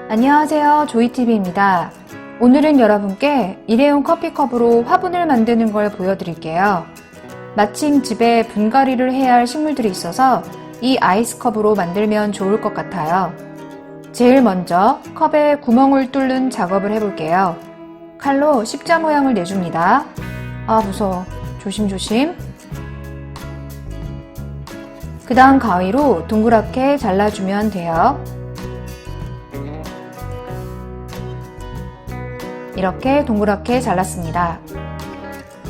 안녕하세요, 조이TV입니다. 오늘은 여러분께 일회용 커피컵으로 화분을 만드는 걸 보여드릴게요. 마침 집에 분갈이를 해야 할 식물들이 있어서 이 아이스컵으로 만들면 좋을 것 같아요. 제일 먼저 컵에 구멍을 뚫는 작업을 해볼게요. 칼로 십자 모양을 내줍니다. 아, 무서워. 조심조심. 그 다음 가위로 동그랗게 잘라주면 돼요. 이렇게 동그랗게 잘랐습니다.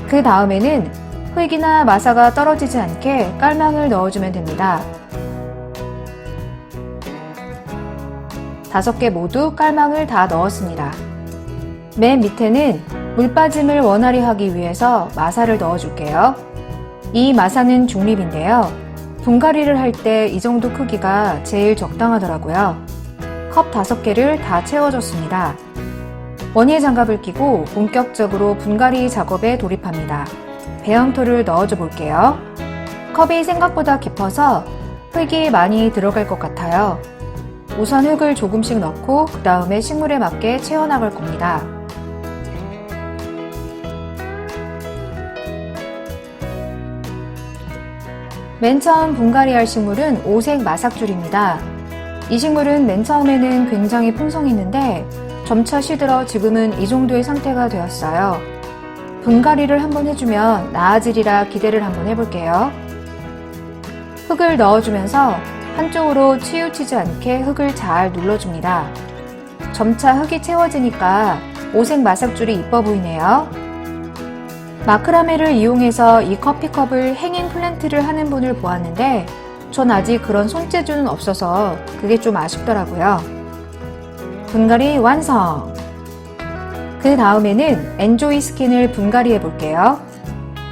그 다음에는 흙이나 마사가 떨어지지 않게 깔망을 넣어주면 됩니다. 5개 모두 깔망을 다 넣었습니다. 맨 밑에는 물 빠짐을 원활히 하기 위해서 마사를 넣어줄게요. 이 마사는 중립인데요. 분갈이를 할 때 이 정도 크기가 제일 적당하더라고요. 컵 5개를 다 채워줬습니다. 원예 장갑을 끼고 본격적으로 분갈이 작업에 돌입합니다. 배양토를 넣어줘 볼게요. 컵이 생각보다 깊어서 흙이 많이 들어갈 것 같아요. 우선 흙을 조금씩 넣고 그 다음에 식물에 맞게 채워나갈 겁니다. 맨 처음 분갈이 할 식물은 오색 마삭줄입니다. 이 식물은 맨 처음에는 굉장히 풍성했는데 점차 시들어 지금은 이 정도의 상태가 되었어요. 분갈이를 한번 해주면 나아지리라 기대를 한번 해볼게요. 흙을 넣어주면서 한쪽으로 치우치지 않게 흙을 잘 눌러줍니다. 점차 흙이 채워지니까 오색 마삭줄이 이뻐 보이네요. 마크라메를 이용해서 이 커피컵을 행잉 플랜트를 하는 분을 보았는데 전 아직 그런 손재주는 없어서 그게 좀 아쉽더라고요. 분갈이 완성! 그 다음에는 엔조이 스킨을 분갈이 해볼게요.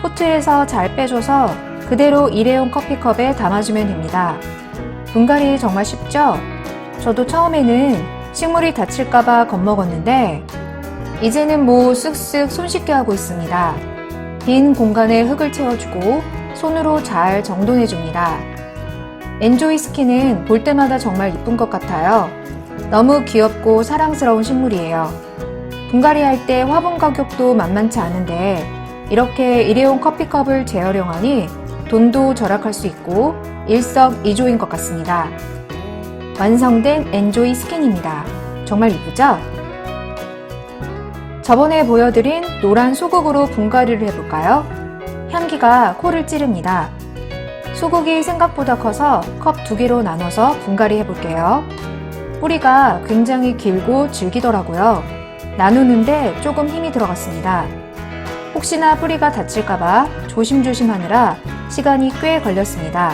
포트에서 잘 빼줘서 그대로 일회용 커피컵에 담아주면 됩니다. 분갈이 정말 쉽죠? 저도 처음에는 식물이 다칠까봐 겁먹었는데 이제는 뭐 쓱쓱 손쉽게 하고 있습니다. 빈 공간에 흙을 채워주고 손으로 잘 정돈해줍니다. 엔조이 스킨은 볼 때마다 정말 이쁜 것 같아요. 너무 귀엽고 사랑스러운 식물이에요. 분갈이 할 때 화분 가격도 만만치 않은데 이렇게 일회용 커피컵을 재활용하니 돈도 절약할 수 있고 일석이조인 것 같습니다. 완성된 엔조이 스킨입니다. 정말 이쁘죠? 저번에 보여드린 노란 소국으로 분갈이를 해볼까요? 향기가 코를 찌릅니다. 소국이 생각보다 커서 컵 2개로 나눠서 분갈이 해볼게요. 뿌리가 굉장히 길고 질기더라고요. 나누는데 조금 힘이 들어갔습니다. 혹시나 뿌리가 다칠까봐 조심조심 하느라 시간이 꽤 걸렸습니다.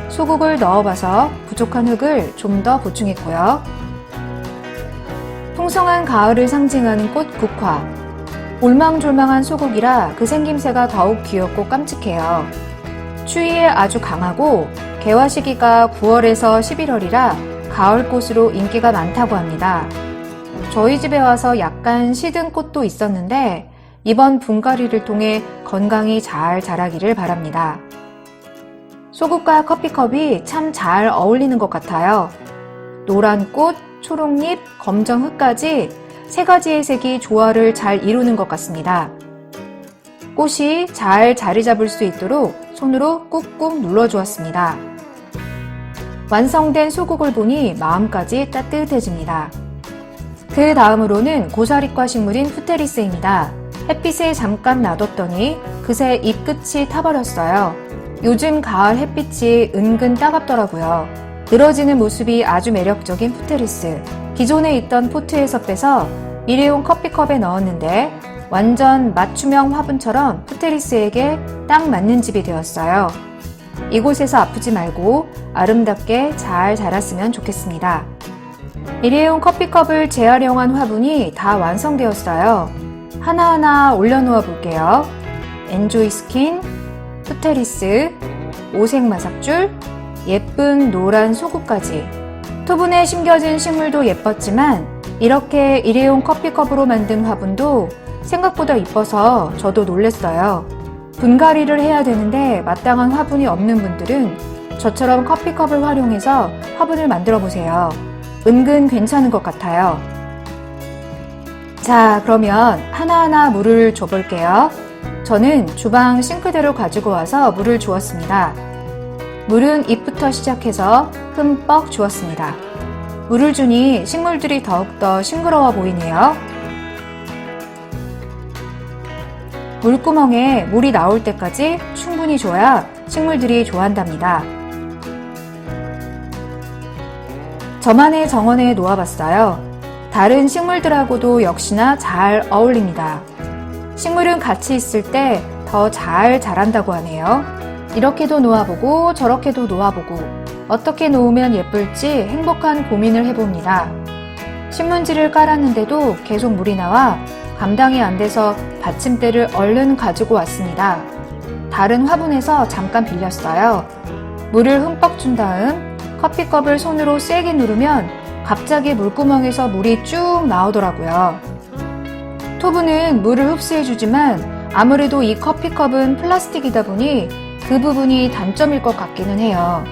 소국을 넣어봐서 부족한 흙을 좀 더 보충했고요. 풍성한 가을을 상징하는 꽃 국화. 올망졸망한 소국이라 그 생김새가 더욱 귀엽고 깜찍해요. 추위에 아주 강하고 개화 시기가 9월에서 11월이라 가을꽃으로 인기가 많다고 합니다. 저희 집에 와서 약간 시든 꽃도 있었는데 이번 분갈이를 통해 건강히 잘 자라기를 바랍니다. 소국과 커피컵이 참 잘 어울리는 것 같아요. 노란 꽃, 초록잎, 검정 흙까지 3가지의 색이 조화를 잘 이루는 것 같습니다. 꽃이 잘 자리 잡을 수 있도록 손으로 꾹꾹 눌러주었습니다. 완성된 소국을 보니 마음까지 따뜻해집니다. 그 다음으로는 고사리과 식물인 프테리스입니다. 햇빛에 잠깐 놔뒀더니 그새 잎 끝이 타버렸어요. 요즘 가을 햇빛이 은근 따갑더라고요. 늘어지는 모습이 아주 매력적인 프테리스. 기존에 있던 포트에서 빼서 일회용 커피컵에 넣었는데 완전 맞춤형 화분처럼 프테리스에게 딱 맞는 집이 되었어요. 이곳에서 아프지 말고 아름답게 잘 자랐으면 좋겠습니다. 일회용 커피컵을 재활용한 화분이 다 완성되었어요. 하나하나 올려놓아 볼게요. 엔조이 스킨, 프테리스, 오색 마삭줄, 예쁜 노란 소국까지. 토분에 심겨진 식물도 예뻤지만 이렇게 일회용 커피컵으로 만든 화분도 생각보다 이뻐서 저도 놀랐어요. 분갈이를 해야 되는데 마땅한 화분이 없는 분들은 저처럼 커피컵을 활용해서 화분을 만들어 보세요. 은근 괜찮은 것 같아요. 자, 그러면 하나하나 물을 줘볼게요. 저는 주방 싱크대로 가지고 와서 물을 주었습니다. 물은 잎부터 시작해서 흠뻑 주었습니다. 물을 주니 식물들이 더욱더 싱그러워 보이네요. 물구멍에 물이 나올 때까지 충분히 줘야 식물들이 좋아한답니다. 저만의 정원에 놓아봤어요. 다른 식물들하고도 역시나 잘 어울립니다. 식물은 같이 있을 때 더 잘 자란다고 하네요. 이렇게도 놓아보고 저렇게도 놓아보고 어떻게 놓으면 예쁠지 행복한 고민을 해봅니다. 신문지를 깔았는데도 계속 물이 나와 감당이 안 돼서 받침대를 얼른 가지고 왔습니다. 다른 화분에서 잠깐 빌렸어요. 물을 흠뻑 준 다음 커피컵을 손으로 세게 누르면 갑자기 물구멍에서 물이 쭉 나오더라고요. 토브는 물을 흡수해주지만 아무래도 이 커피컵은 플라스틱이다 보니 그 부분이 단점일 것 같기는 해요.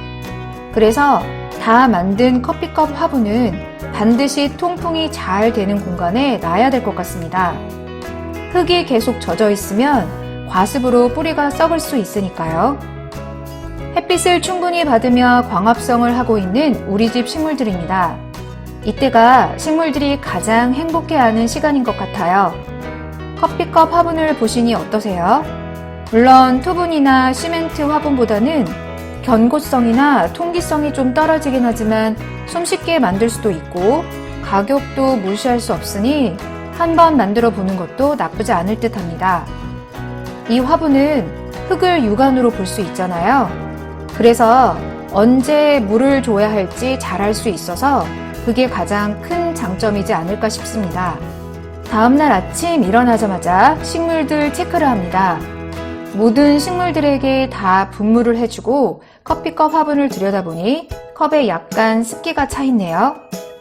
그래서 다 만든 커피컵 화분은 반드시 통풍이 잘 되는 공간에 놔야 될 것 같습니다. 흙이 계속 젖어 있으면 과습으로 뿌리가 썩을 수 있으니까요. 햇빛을 충분히 받으며 광합성을 하고 있는 우리 집 식물들입니다. 이때가 식물들이 가장 행복해하는 시간인 것 같아요. 커피컵 화분을 보시니 어떠세요? 물론 토분이나 시멘트 화분보다는 견고성이나 통기성이 좀 떨어지긴 하지만 손쉽게 만들 수도 있고 가격도 무시할 수 없으니 한번 만들어 보는 것도 나쁘지 않을 듯 합니다. 이 화분은 흙을 육안으로 볼 수 있잖아요. 그래서 언제 물을 줘야 할지 잘 알 수 있어서 그게 가장 큰 장점이지 않을까 싶습니다. 다음날 아침 일어나자마자 식물들 체크를 합니다. 모든 식물들에게 다 분무를 해주고 커피컵 화분을 들여다보니 컵에 약간 습기가 차 있네요.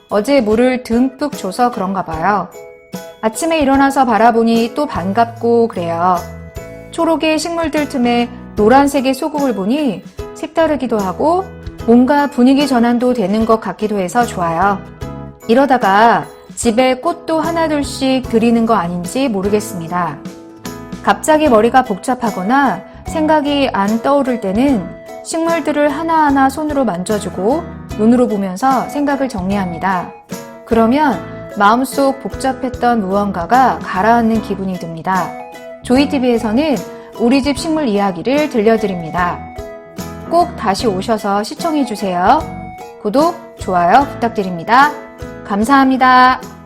어제 물을 듬뿍 줘서 그런가 봐요. 아침에 일어나서 바라보니 또 반갑고 그래요. 초록의 식물들 틈에 노란색의 소국을 보니 색다르기도 하고 뭔가 분위기 전환도 되는 것 같기도 해서 좋아요. 이러다가 집에 꽃도 하나둘씩 들이는 거 아닌지 모르겠습니다. 갑자기 머리가 복잡하거나 생각이 안 떠오를 때는 식물들을 하나하나 손으로 만져주고 눈으로 보면서 생각을 정리합니다. 그러면 마음속 복잡했던 무언가가 가라앉는 기분이 듭니다. 조이TV에서는 우리 집 식물 이야기를 들려드립니다. 꼭 다시 오셔서 시청해주세요. 구독, 좋아요 부탁드립니다. 감사합니다.